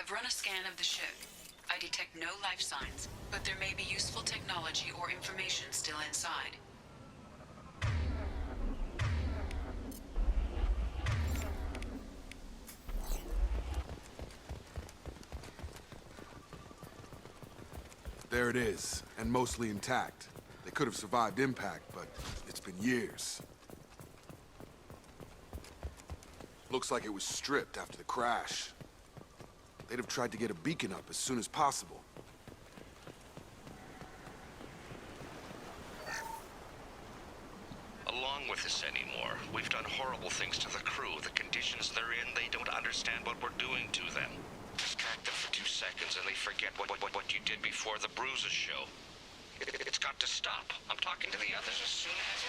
I've run a scan of the ship. I detect no life signs, but there may be useful technology or information still inside. There it is, and mostly intact. They could have survived impact, but it's been years. Looks like it was stripped after the crash. They'd have tried to get a beacon up as soon as possible. Along with this anymore. We've done horrible things to the crew. The conditions they're in, they don't understand what we're doing to them. Distract them for 2 seconds and they forget what you did before the bruises show. It's got to stop. I'm talking to the others as soon as...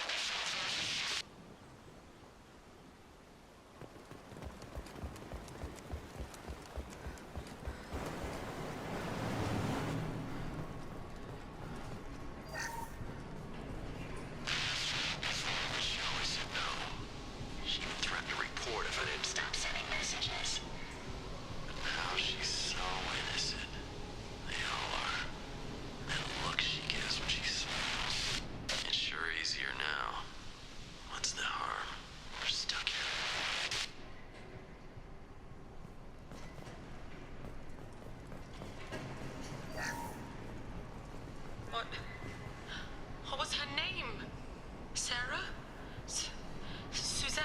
What was her name? Sarah? Suzanne?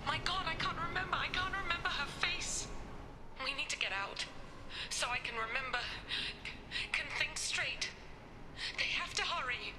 My God, I can't remember. I can't remember her face. We need to get out. So I can remember. Can think straight. They have to hurry.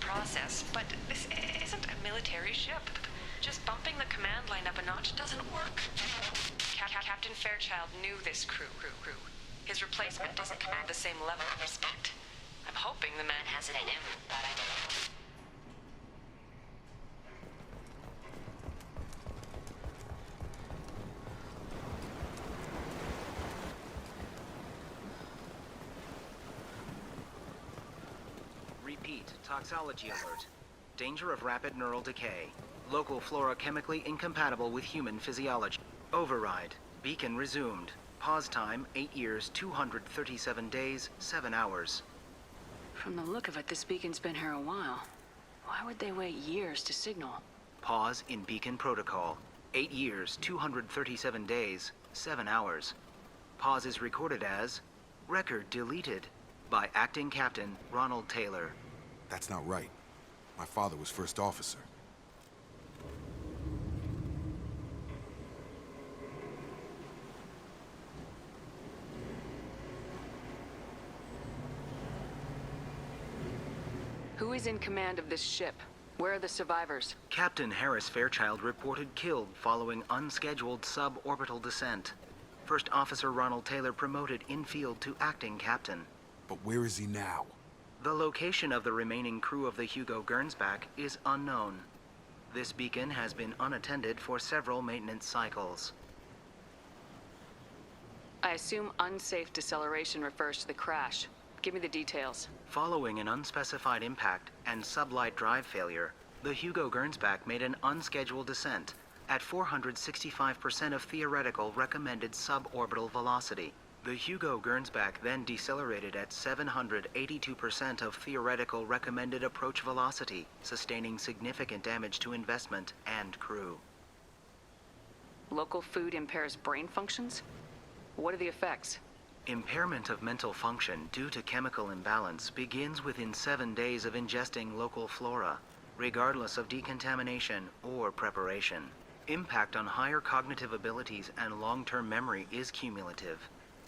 Process, but this isn't a military ship. Just bumping the command line up a notch doesn't work. Captain Fairchild knew this crew. His replacement doesn't command the same level of respect. I'm hoping the man has it in him. Repeat, toxology alert. Danger of rapid neural decay. Local flora chemically incompatible with human physiology. Override. Beacon resumed. Pause time, 8 years, 237 days, 7 hours. From the look of it, this beacon's been here a while. Why would they wait years to signal? Pause in beacon protocol. 8 years, 237 days, 7 hours. Pause is recorded as... Record deleted. By Acting Captain Ronald Taylor. That's not right. My father was first officer. Who is in command of this ship? Where are the survivors? Captain Harris Fairchild reported killed following unscheduled suborbital descent. First Officer Ronald Taylor promoted in-field to Acting Captain. But where is he now? The location of the remaining crew of the Hugo Gernsback is unknown. This beacon has been unattended for several maintenance cycles. I assume unsafe deceleration refers to the crash. Give me the details. Following an unspecified impact and sublight drive failure, the Hugo Gernsback made an unscheduled descent at 465% of theoretical recommended suborbital velocity. The Hugo Gernsback then decelerated at 782% of theoretical recommended approach velocity, sustaining significant damage to investment and crew. Local food impairs brain functions? What are the effects? Impairment of mental function due to chemical imbalance begins within 7 days of ingesting local flora, regardless of decontamination or preparation. Impact on higher cognitive abilities and long-term memory is cumulative,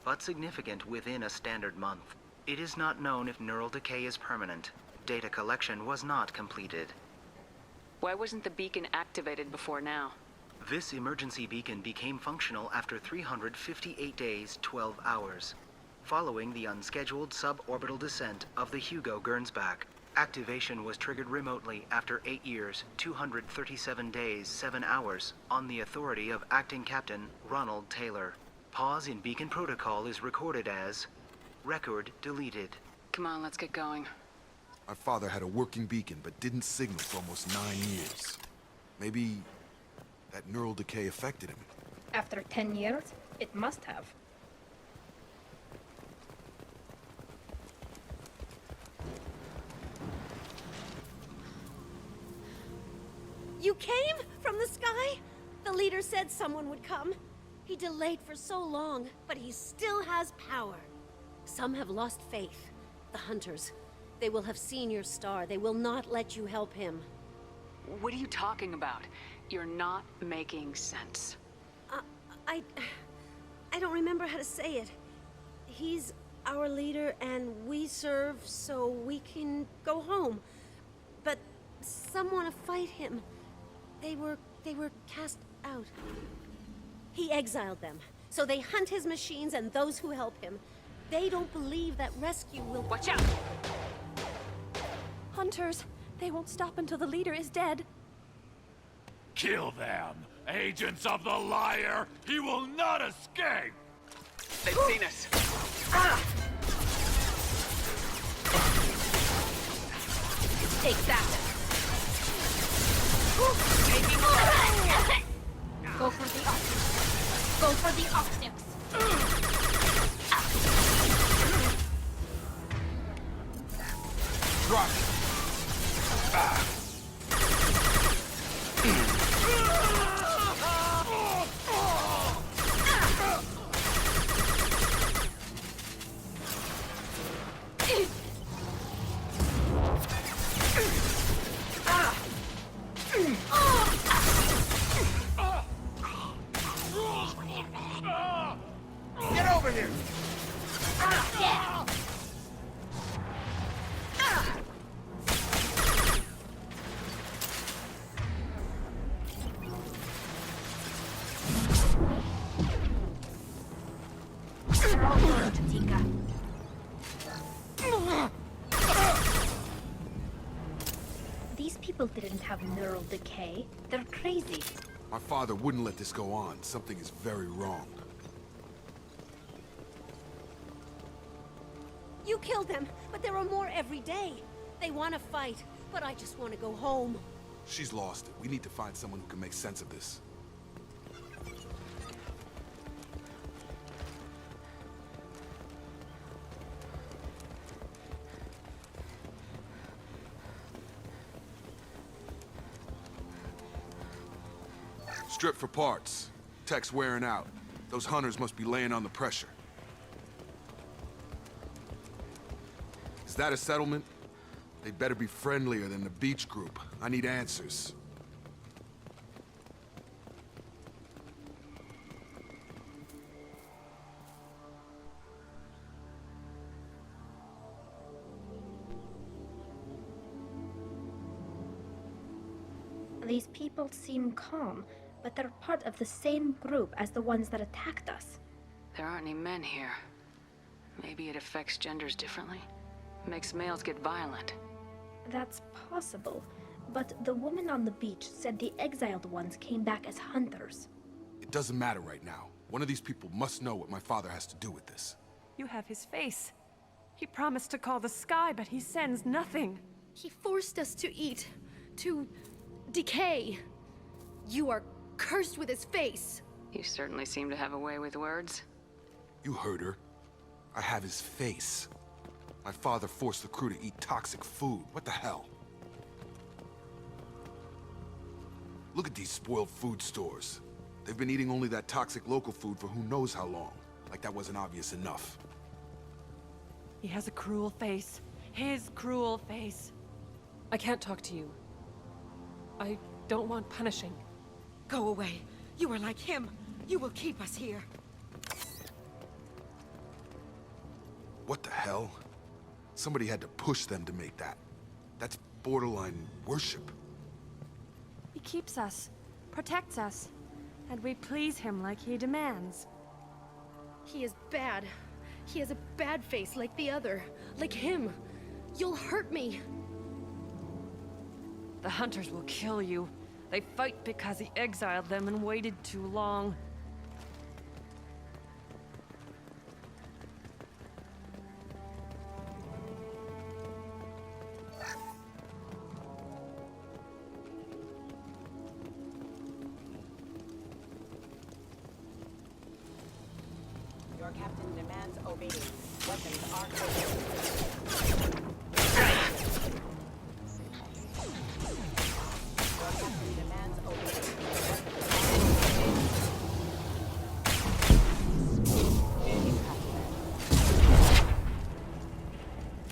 but significant within a standard month. It is not known if neural decay is permanent. Data collection was not completed. Why wasn't the beacon activated before now? This emergency beacon became functional after 358 days, 12 hours, following the unscheduled suborbital descent of the Hugo Gernsback. Activation was triggered remotely after 8 years, 237 days, 7 hours, on the authority of Acting Captain Ronald Taylor. Pause in beacon protocol is recorded as record deleted. Come on, let's get going. My father had a working beacon, but didn't signal for almost 9 years. Maybe that neural decay affected him. After 10 years, it must have. You came from the sky? The leader said someone would come. He delayed for so long, but he still has power. Some have lost faith. The hunters. They will have seen your star. They will not let you help him. What are you talking about? You're not making sense. I don't remember how to say it. He's our leader and we serve so we can go home. But some want to fight him. They were cast out. He exiled them, so they hunt his machines and those who help him. They don't believe that rescue will— Watch out! Hunters, they won't stop until the leader is dead. Kill them! Agents of the liar! He will not escape! They've seen us. Take that. Go for the optics. Go for the optics. Drop it. Get over here! These people didn't have neural decay. They're crazy. My father wouldn't let this go on. Something is very wrong. You killed them, but there are more every day. They want to fight, but I just want to go home. She's lost it. We need to find someone who can make sense of this. Strip for parts. Tech's wearing out. Those hunters must be laying on the pressure. Is that a settlement? They'd better be friendlier than the beach group. I need answers. These people seem calm, but they're part of the same group as the ones that attacked us. There aren't any men here. Maybe it affects genders differently. Makes males get violent. That's possible, but the woman on the beach said the exiled ones came back as hunters. It doesn't matter right now. One of these people must know what my father has to do with this. You have his face. He promised to call the sky, but he sends nothing. He forced us to eat, to decay. You are cursed with his face. You certainly seem to have a way with words. You heard her. I have his face. My father forced the crew to eat toxic food. What the hell? Look at these spoiled food stores. They've been eating only that toxic local food for who knows how long. Like that wasn't obvious enough. He has a cruel face. His cruel face. I can't talk to you. I don't want punishing. Go away. You are like him. You will keep us here. What the hell? Somebody had to push them to make that. That's borderline worship. He keeps us, protects us. and we please him like he demands. He is bad. He has a bad face like the other. Like him. You'll hurt me. The hunters will kill you. They fight because he exiled them and waited too long. Your captain demands obedience. Weapons are coded. Your captain demands obedience.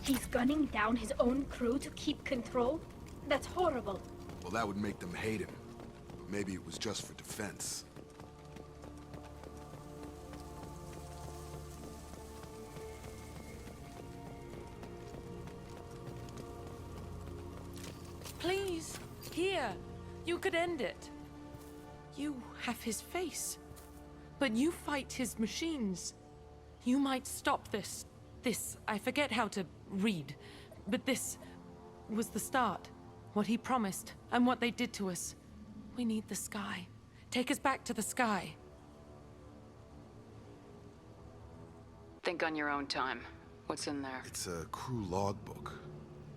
He's gunning down his own crew to keep control? That's horrible. Well, that would make them hate him. But maybe it was just for defense. Please, here. You could end it. You have his face. But you fight his machines. You might stop this. I forget how to read. But this was the start. What he promised, and what they did to us. We need the sky. Take us back to the sky. Think on your own time. What's in there? It's a crew logbook.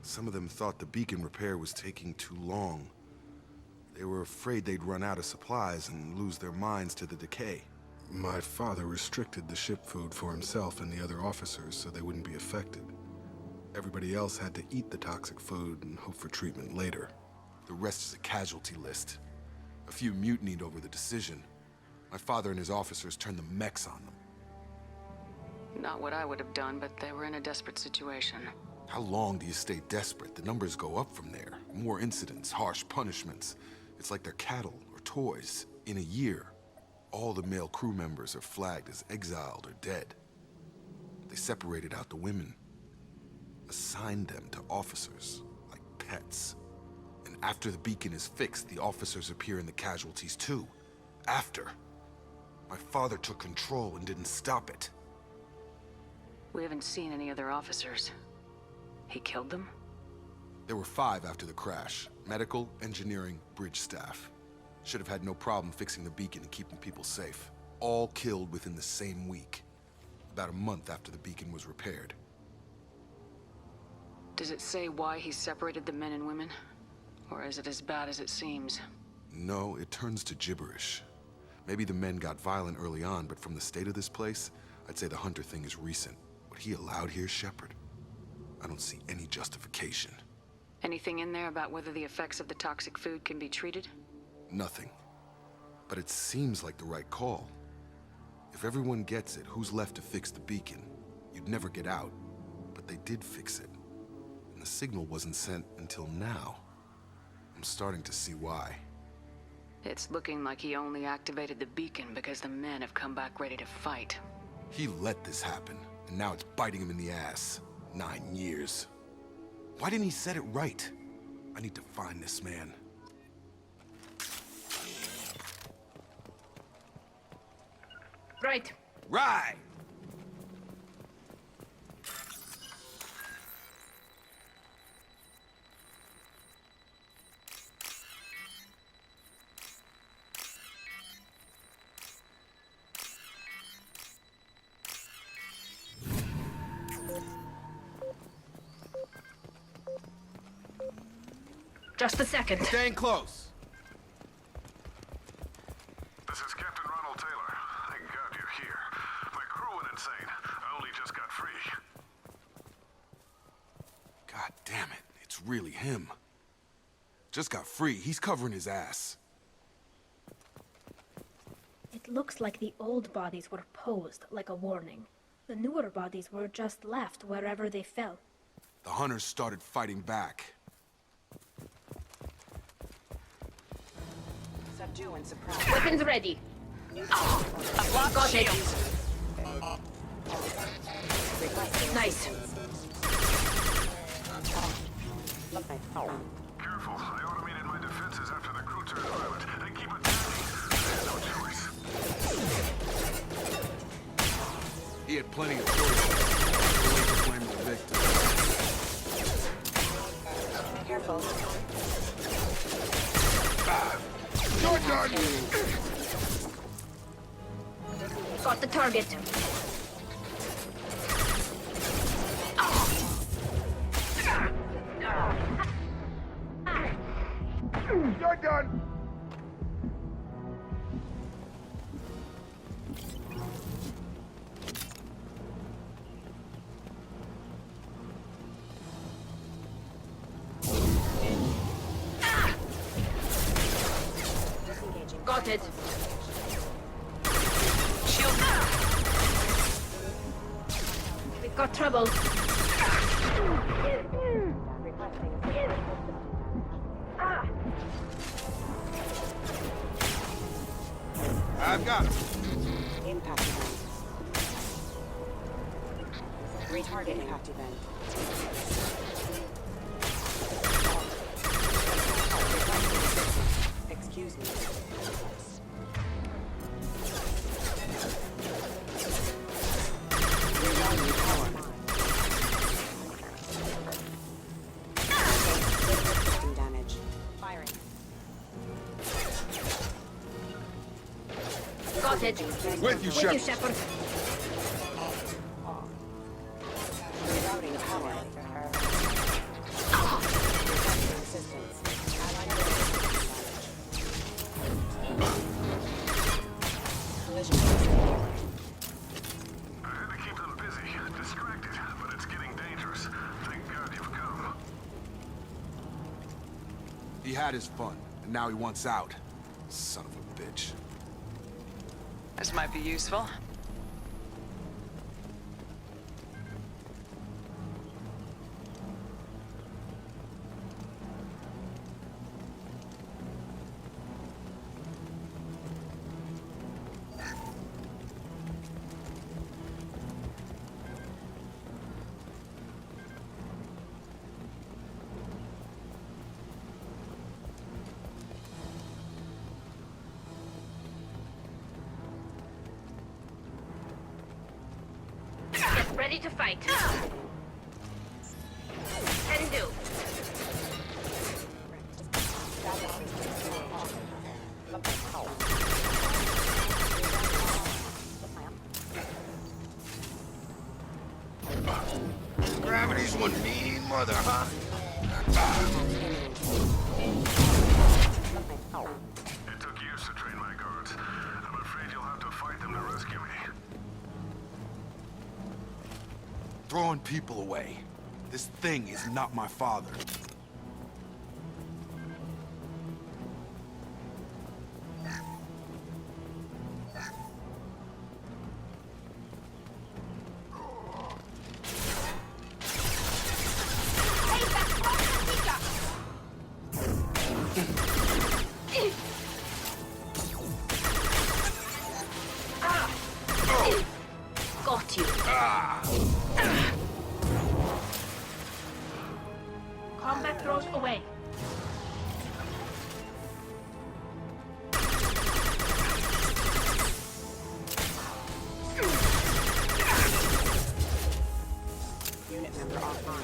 Some of them thought the beacon repair was taking too long. They were afraid they'd run out of supplies and lose their minds to the decay. My father restricted the ship food for himself and the other officers so they wouldn't be affected. Everybody else had to eat the toxic food and hope for treatment later. The rest is a casualty list. A few mutinied over the decision. My father and his officers turned the mechs on them. Not what I would have done, but they were in a desperate situation. How long do you stay desperate? The numbers go up from there. More incidents, harsh punishments. It's like they're cattle or toys. In a year, all the male crew members are flagged as exiled or dead. They separated out the women, assigned them to officers, like pets. And after the beacon is fixed, the officers appear in the casualties too. After. My father took control and didn't stop it. We haven't seen any other officers. He killed them? There were 5 after the crash. Medical, engineering, bridge staff. Should have had no problem fixing the beacon and keeping people safe. All killed within the same week. About a month after the beacon was repaired. Does it say why he separated the men and women? Or is it as bad as it seems? No, it turns to gibberish. Maybe the men got violent early on, but from the state of this place, I'd say the Hunter thing is recent. What he allowed here, Shepard? I don't see any justification. Anything in there about whether the effects of the toxic food can be treated? Nothing. But it seems like the right call. If everyone gets it, who's left to fix the beacon? You'd never get out. But they did fix it. And the signal wasn't sent until now. I'm starting to see why. It's looking like he only activated the beacon because the men have come back ready to fight. He let this happen, and now it's biting him in the ass. 9 years. Why didn't he set it right? I need to find this man. Right. Right! Just a second. Staying close. This is Captain Ronald Taylor. Thank God you're here. My crew went insane. I only just got free. God damn it. It's really him. Just got free. He's covering his ass. It looks like the old bodies were posed like a warning. The newer bodies were just left wherever they fell. The Hunters started fighting back. Subdue and suppress. Weapons ready. I've lost Got it. shields. Nice. Careful. I automated my defenses after the crew turned violent. They keep attacking. There's no choice. He had plenty of choices. Too late to blame the victim. Careful. You're done! Got the target. You're done! Got it. Shield. We got trouble. I've got it. Impact event. Retarget impact event. Excuse me. Rerouting power. System damage. Firing. Got it. With you, With you, Shepard. Shepard. Rerouting power. Assistance. Allied collision. I had to keep them busy, distracted, but it's getting dangerous. Thank God you've come. He had his fun, and now he wants out. Son of a bitch. This might be useful. Get ready to fight. And do. Gravity's one mean mother, huh? It took years to train my guards. I'm afraid you'll have to fight them to rescue me. Throwing people away. This thing is not my father. Got you. Combat throws away. Unit member offline.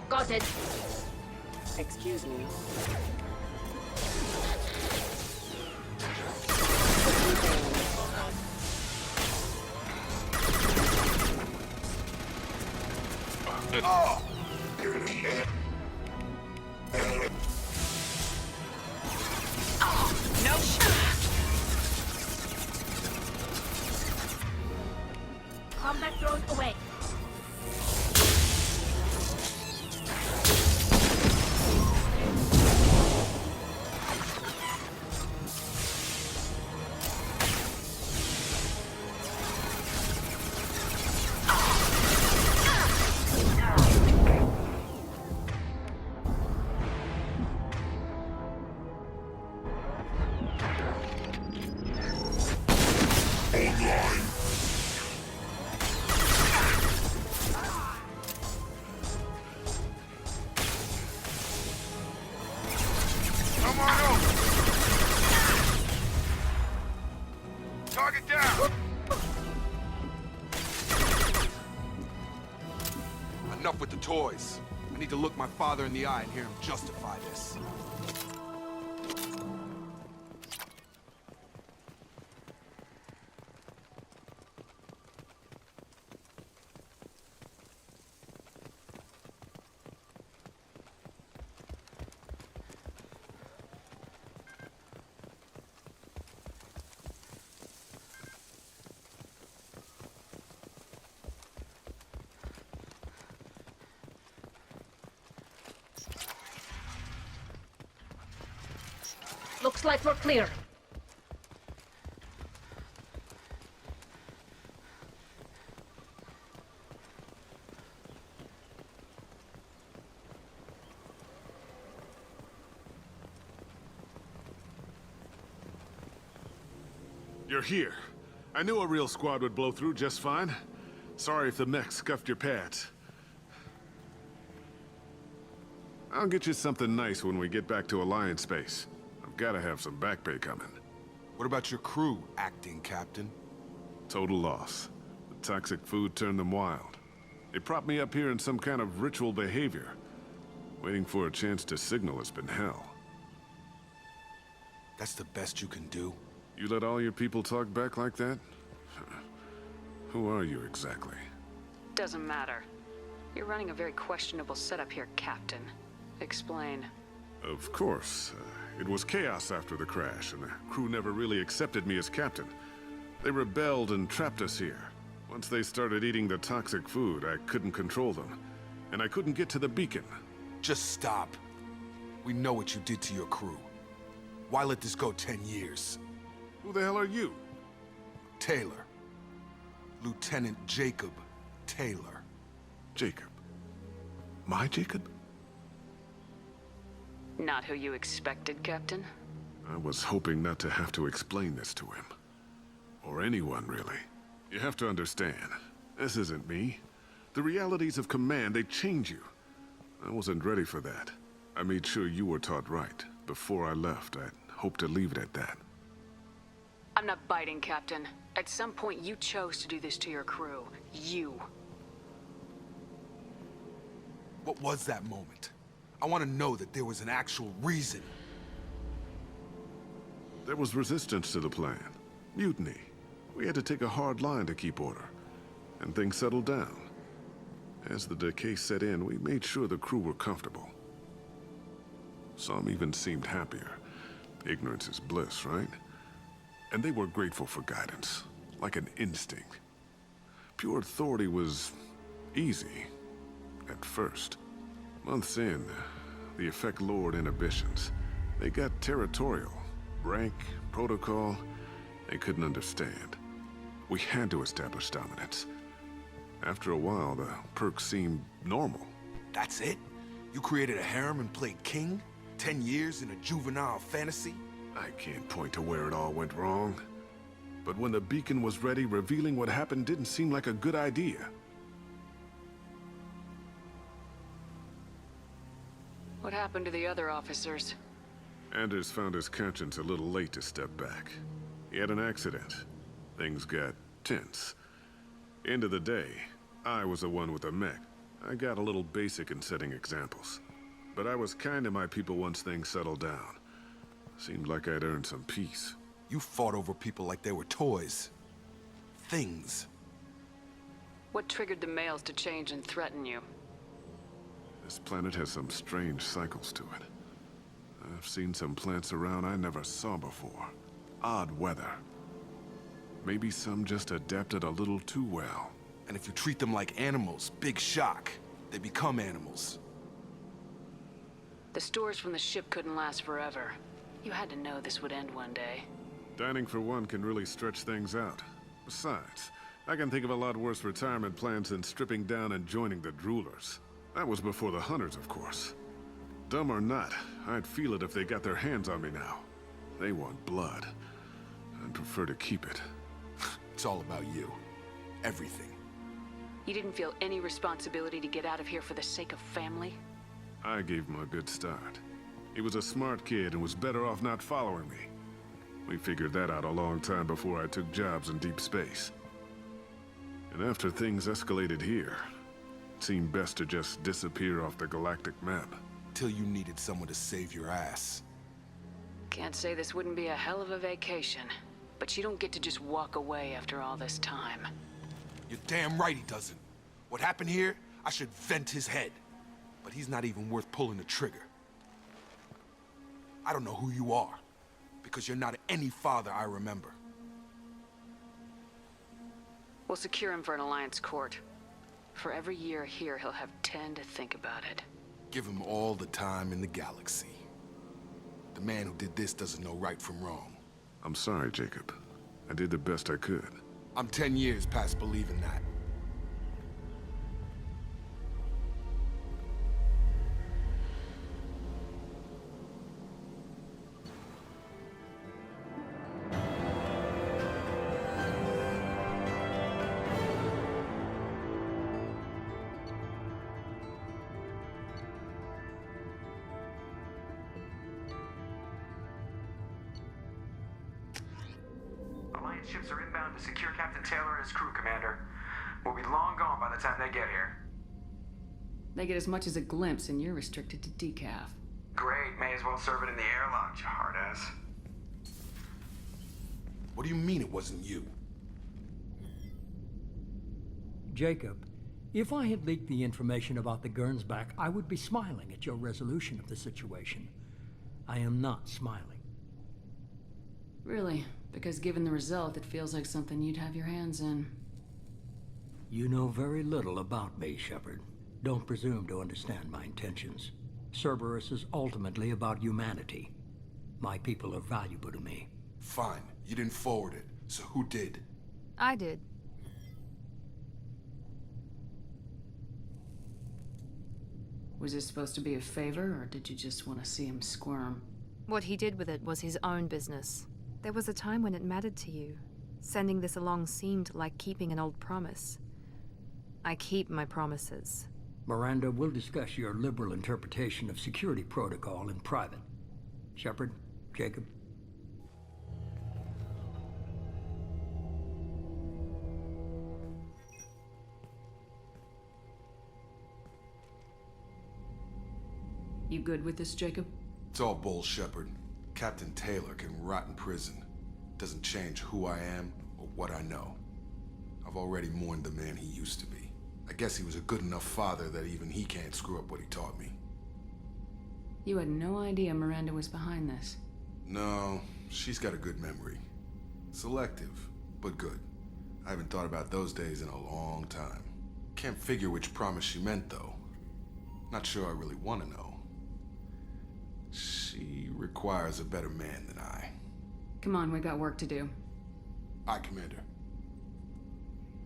Got it. Excuse me. Oh! No Combat throws away. Enough with the toys. I need to look my father in the eye and hear him justify this. Looks like we're clear. You're here. I knew a real squad would blow through just fine. Sorry if the mech scuffed your pads. I'll get you something nice when we get back to Alliance base. I've gotta have some back pay coming. What about your crew, acting captain? Total loss. The toxic food turned them wild. They propped me up here in some kind of ritual behavior. Waiting for a chance to signal has been hell. That's the best you can do? You let all your people talk back like that? Who are you exactly? Doesn't matter. You're running a very questionable setup here, Captain. Explain. Of course. It was chaos after the crash, and the crew never really accepted me as captain. They rebelled and trapped us here. Once they started eating the toxic food, I couldn't control them. And I couldn't get to the beacon. Just stop. We know what you did to your crew. Why let this go 10 years? Who the hell are you? Taylor. Lieutenant Jacob Taylor. Jacob? My Jacob? Not who you expected, Captain? I was hoping not to have to explain this to him. Or anyone, really. You have to understand, this isn't me. The realities of command, they change you. I wasn't ready for that. I made sure you were taught right. Before I left, I'd hoped to leave it at that. I'm not biting, Captain. At some point, you chose to do this to your crew. You. What was that moment? I want to know that there was an actual reason. There was resistance to the plan. Mutiny. We had to take a hard line to keep order. And things settled down. As the decay set in, we made sure the crew were comfortable. Some even seemed happier. Ignorance is bliss, right? And they were grateful for guidance, like an instinct. Pure authority was easy, at first. Months in, the effect lowered inhibitions. They got territorial. Rank, protocol, they couldn't understand. We had to establish dominance. After a while, the perks seemed normal. That's it? You created a harem and played king? 10 years in a juvenile fantasy? I can't point to where it all went wrong. But when the beacon was ready, revealing what happened didn't seem like a good idea. What happened to the other officers? Anders found his conscience a little late to step back. He had an accident. Things got tense. End of the day, I was the one with the mech. I got a little basic in setting examples. But I was kind to my people once things settled down. Seemed like I'd earned some peace. You fought over people like they were toys. Things. What triggered the males to change and threaten you? This planet has some strange cycles to it. I've seen some plants around I never saw before. Odd weather. Maybe some just adapted a little too well. And if you treat them like animals, big shock. They become animals. The stores from the ship couldn't last forever. You had to know this would end one day. Dining for one can really stretch things out. Besides, I can think of a lot worse retirement plans than stripping down and joining the Droolers. That was before the Hunters, of course. Dumb or not, I'd feel it if they got their hands on me now. They want blood. I'd prefer to keep it. It's all about you. Everything. You didn't feel any responsibility to get out of here for the sake of family? I gave him a good start. He was a smart kid and was better off not following me. We figured that out a long time before I took jobs in deep space. And after things escalated here, seemed best to just disappear off the galactic map. Till you needed someone to save your ass. Can't say this wouldn't be a hell of a vacation, but you don't get to just walk away after all this time. You're damn right he doesn't. What happened here, I should vent his head. But he's not even worth pulling the trigger. I don't know who you are, because you're not any father I remember. We'll secure him for an Alliance court. For every year here, he'll have 10 to think about it. Give him all the time in the galaxy. The man who did this doesn't know right from wrong. I'm sorry, Jacob. I did the best I could. I'm 10 years past believing that. Alliance ships are inbound to secure Captain Taylor and his crew, Commander. We'll be long gone by the time they get here. They get as much as a glimpse, and you're restricted to decaf. Great, may as well serve it in the airlock, you hard ass. What do you mean it wasn't you? Jacob, if I had leaked the information about the Gernsback, I would be smiling at your resolution of the situation. I am not smiling. Really? Because given the result, it feels like something you'd have your hands in. You know very little about me, Shepard. Don't presume to understand my intentions. Cerberus is ultimately about humanity. My people are valuable to me. Fine. You didn't forward it, so who did? I did. Was this supposed to be a favor, or did you just want to see him squirm? What he did with it was his own business. There was a time when it mattered to you. Sending this along seemed like keeping an old promise. I keep my promises. Miranda, we'll discuss your liberal interpretation of security protocol in private. Shepard, Jacob. You good with this, Jacob? It's all bull, Shepard. Captain Taylor can rot in prison. Doesn't change who I am or what I know. I've already mourned the man he used to be. I guess he was a good enough father that even he can't screw up what he taught me. You had no idea Miranda was behind this. No, she's got a good memory. Selective, but good. I haven't thought about those days in a long time. Can't figure which promise she meant, though. Not sure I really want to know. She requires a better man than I. Come on, we got work to do. Aye, Commander.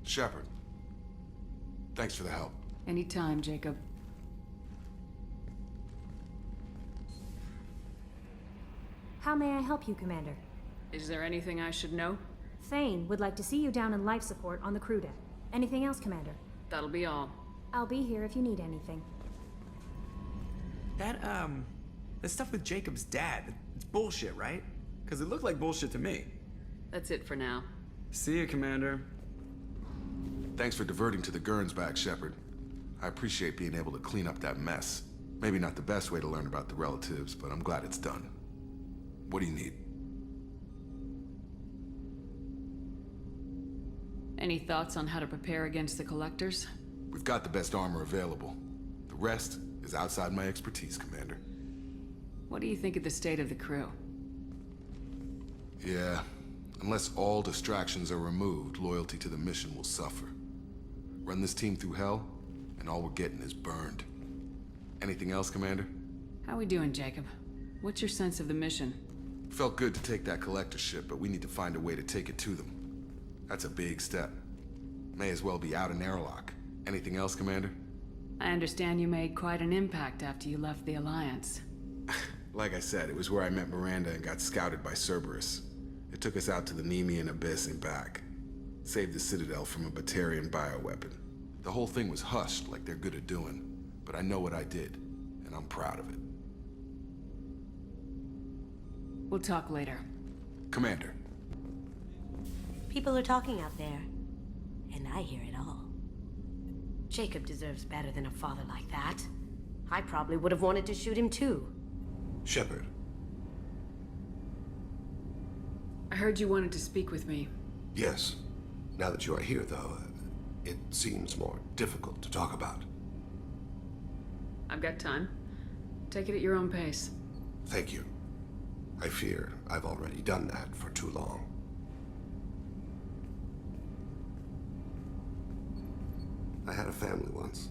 Shepard. Thanks for the help. Anytime, Jacob. How may I help you, Commander? Is there anything I should know? Thane would like to see you down in life support on the crew deck. Anything else, Commander? That'll be all. I'll be here if you need anything. That stuff with Jacob's dad, it's bullshit, right? Because it looked like bullshit to me. That's it for now. See you, Commander. Thanks for diverting to the Gernsback, Shepard. I appreciate being able to clean up that mess. Maybe not the best way to learn about the relatives, but I'm glad it's done. What do you need? Any thoughts on how to prepare against the Collectors? We've got the best armor available. The rest is outside my expertise, Commander. What do you think of the state of the crew? Yeah, unless all distractions are removed, loyalty to the mission will suffer. Run this team through hell, and all we're getting is burned. Anything else, Commander? How we doing, Jacob? What's your sense of the mission? Felt good to take that collector ship, but we need to find a way to take it to them. That's a big step. May as well be out in airlock. Anything else, Commander? I understand you made quite an impact after you left the Alliance. Like I said, it was where I met Miranda and got scouted by Cerberus. It took us out to the Nemean Abyss and back. Saved the Citadel from a Batarian bioweapon. The whole thing was hushed like they're good at doing, but I know what I did, and I'm proud of it. We'll talk later. Commander. People are talking out there, and I hear it all. Jacob deserves better than a father like that. I probably would have wanted to shoot him too. Shepard. I heard you wanted to speak with me. Yes. Now that you are here, though, it seems more difficult to talk about. I've got time. Take it at your own pace. Thank you. I fear I've already done that for too long. I had a family once.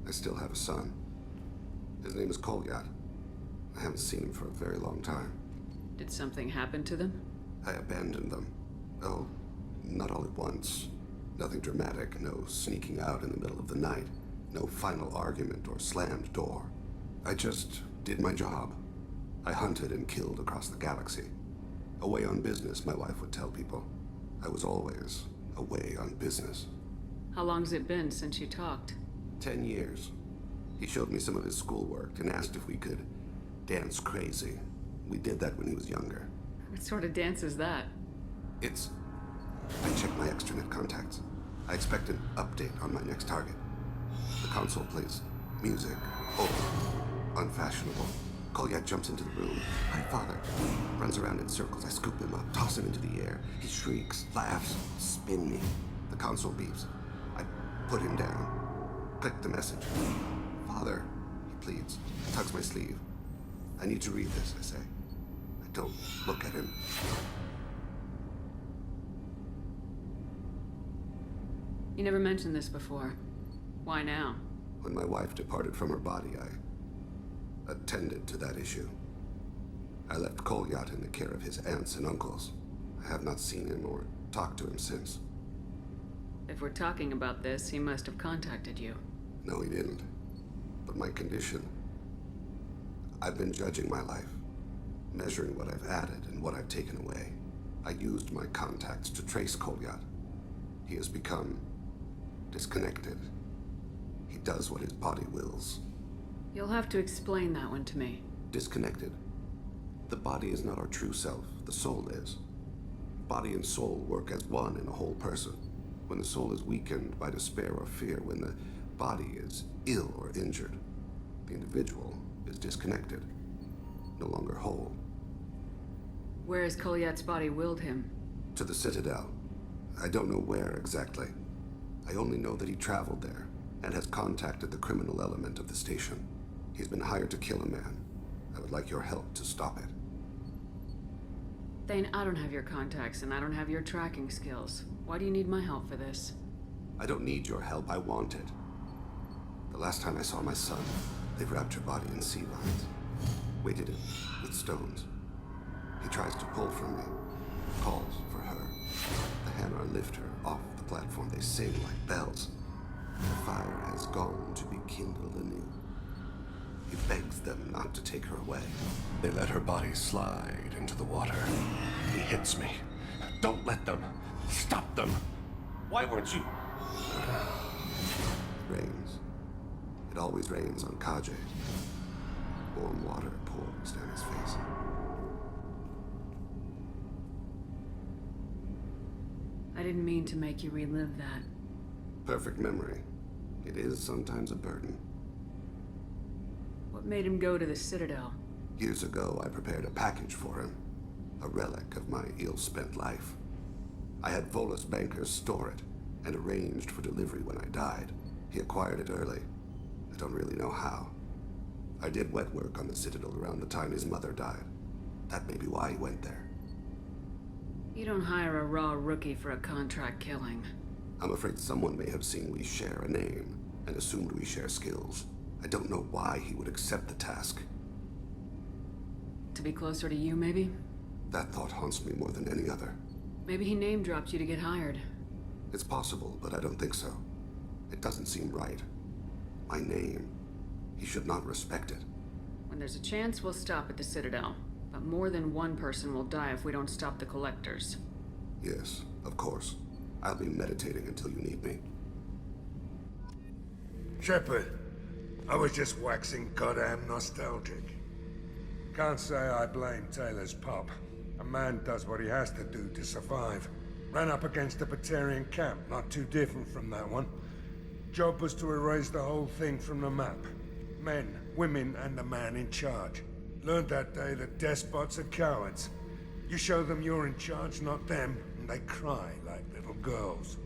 I still have a son. His name is Kolyat. I haven't seen him for a very long time. Did something happen to them? I abandoned them. Oh, not all at once. Nothing dramatic, no sneaking out in the middle of the night, no final argument or slammed door. I just did my job. I hunted and killed across the galaxy. Away on business, my wife would tell people. I was always away on business. How long's it been since you talked? 10 years. He showed me some of his schoolwork and asked if we could dance crazy. We did that when he was younger. What sort of dance is that? I checked my extranet contacts. I expect an update on my next target. The console plays music, old, unfashionable. Kolyat jumps into the room. My father runs around in circles. I scoop him up, toss him into the air. He shrieks, laughs, spin me. The console beeps. I put him down. Click the message. Father, he pleads, tugs my sleeve. I need to read this, I say. I don't look at him. You never mentioned this before. Why now? When my wife departed from her body, I attended to that issue. I left Kolyat in the care of his aunts and uncles. I have not seen him or talked to him since. If we're talking about this, he must have contacted you. No, he didn't. But my condition... I've been judging my life, measuring what I've added and what I've taken away. I used my contacts to trace Kolyat. He has become disconnected. He does what his body wills. You'll have to explain that one to me. Disconnected. The body is not our true self. The soul is. Body and soul work as one in a whole person. When the soul is weakened by despair or fear, when the body is ill or injured, the individual is disconnected, no longer whole. Where has Kolyat's body willed him? To the Citadel. I don't know where exactly. I only know that he traveled there and has contacted the criminal element of the station. He's been hired to kill a man. I would like your help to stop it. Thane, I don't have your contacts and I don't have your tracking skills. Why do you need my help for this? I don't need your help. I want it. The last time I saw my son, they wrapped her body in sea lines, weighted it with stones. He tries to pull from me, calls for her. The Hanar lift her off the platform. They sing like bells. The fire has gone to be kindled anew. He begs them not to take her away. They let her body slide into the water. He hits me. Don't let them. Stop them. Why weren't you... It rains. It always rains on Khajiit. Warm water pours down his face. I didn't mean to make you relive that. Perfect memory. It is sometimes a burden. What made him go to the Citadel? Years ago, I prepared a package for him. A relic of my ill-spent life. I had Volus bankers store it, and arranged for delivery when I died. He acquired it early. I don't really know how. I did wet work on the Citadel around the time his mother died. That may be why he went there. You don't hire a raw rookie for a contract killing. I'm afraid someone may have seen we share a name, and assumed we share skills. I don't know why he would accept the task. To be closer to you, maybe? That thought haunts me more than any other. Maybe he name-dropped you to get hired. It's possible, but I don't think so. It doesn't seem right. My name. He should not respect it. When there's a chance, we'll stop at the Citadel. But more than one person will die if we don't stop the Collectors. Yes, of course. I'll be meditating until you need me. Shepard, I was just waxing goddamn nostalgic. Can't say I blame Taylor's pop. A man does what he has to do to survive. Ran up against a Batarian camp, not too different from that one. Job was to erase the whole thing from the map. Men, women, and the man in charge. Learned that day that despots are cowards. You show them you're in charge, not them, and they cry like little girls.